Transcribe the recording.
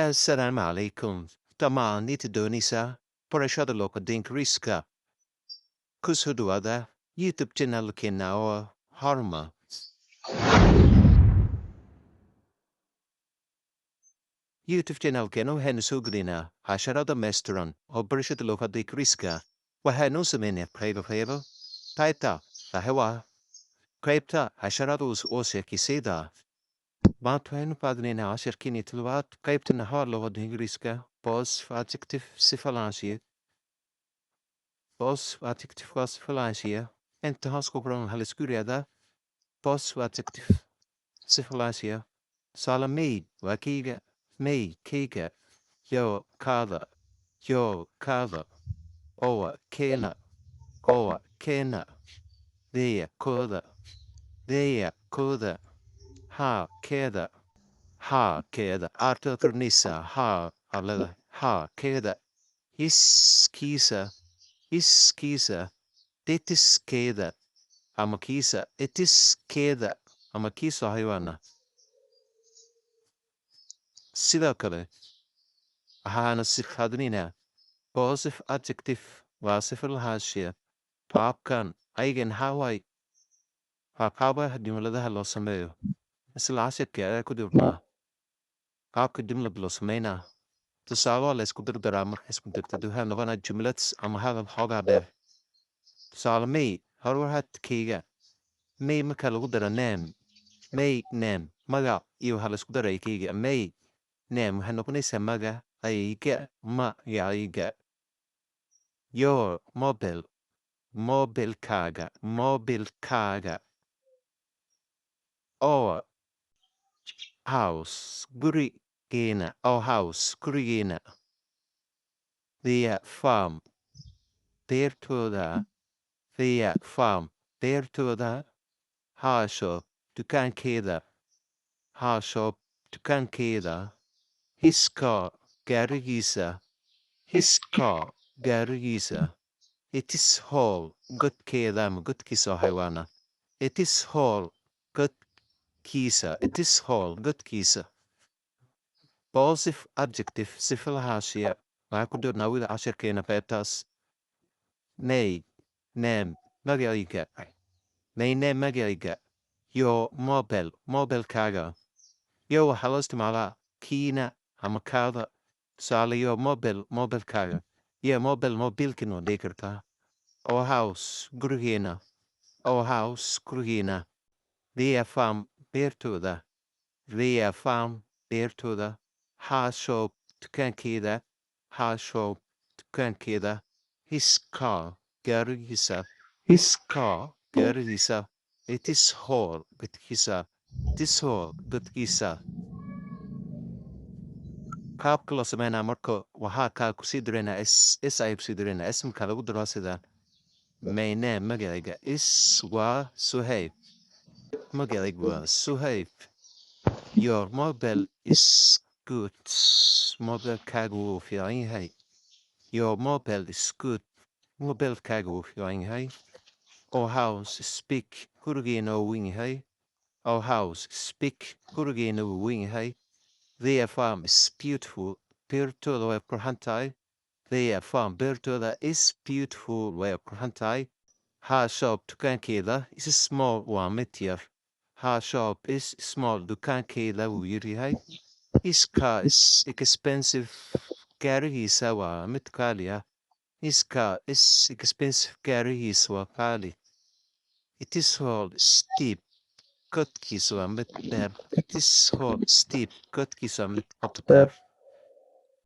Assalamu alaikum. Tamani Donisa, Parashada luuqada ingiriiska. Ku soo dhawaada YouTube channelkeena oo horma. YouTube channelkeena waxaynu soo gelinaa casharada meystiran oo barashada luuqada ingiriiska. Waxaynu sameynaa qaybo qaybta naxwaha, qaybta casharada oo sheekisayda. Maanta waxaynu qaadanaynaa casharkeena toddobaad qaybta naxwaha luuqada ingiriiska. Pause for adjective syphalancia. Pause for adjective syphalancia. Inta hoos ku qoran waxaa la isku yiraahdaa pause for adjective syphalancia. Tusaale maid waa keyga, maid keyga, yo kaada, owa keena, theya kooda, ha keeda, arto kornisa, ha alada, ha keeda, iskiisa, detiskeeda, ama kiisa, etiskeeda, ama kiisa haywana. Sidoo kale waxaana si qaadanaynaa positive adjective waa sifir lahaashiya. Qaabkan aygan haway waa qaabaha jumladaha loo sameeyo. Isla casharkii ayaa ku dirnaa qaabka jumlad loo sameynaa. Tusaale la isku dirdaraa marka isku dirtid waxaa noqonaa jumlad ama hadal xoogaa dheer. Tusaale may horwarhadkayga, may marka lagu daro name, magac iyo waxaa la isku daray kayga may name waxay noqonaysaa magacayga, magacayga. Your mobilkaaga, or house, gurigeena, their farm, beertooda, her shop, dukaankeeda, his car, gaarigiisa, it is hall, godkeeda ama godkiisa oo haywaana. It is hall, godkiisa. Positive adjective sifa lahaashiya waxaa ku dirnaa wida casharkeena qaybtaas. May name magacayga, your mobilkaaga. Yo waxaa loo isticmaalaa kiina ama kaada. Tusaale yo mobilkaaga. Yo mobilkin waa dhihi kartaa. Our house gurigeena. Their farm beertooda. Her shop dukaankeeda. His car gaarigiisa. It is hall godkiisa. Qaabka loo sameynaa marka waxaa kaa kusii diraynaa ayay kusii diraynaa ismka lagu daro sida my name magacayga waa Suhayb. Your mobile is good. Mobilkaagu wuu fiican yahay. Your mobile is good. Mobilkaagu wuu fiican yahay. Our house speak gurigeena wuu weyn yahay. Their farm is beautiful. Beertooda way qurxan tahay. Beertooda is beautiful way qurxan tahay. Her shop dukaankeeda is small waa mid yar. Her shop is small dukaankeeda wuu yar yahay. His car is expensive. Gaarigiisa waa mid qaali ah. His car is expensive. Gaarigiisa waa qaali. It is hall steep. Godkiisa waa mid dheer. It is hall steep. Godkiisa waa mid qoto dheer.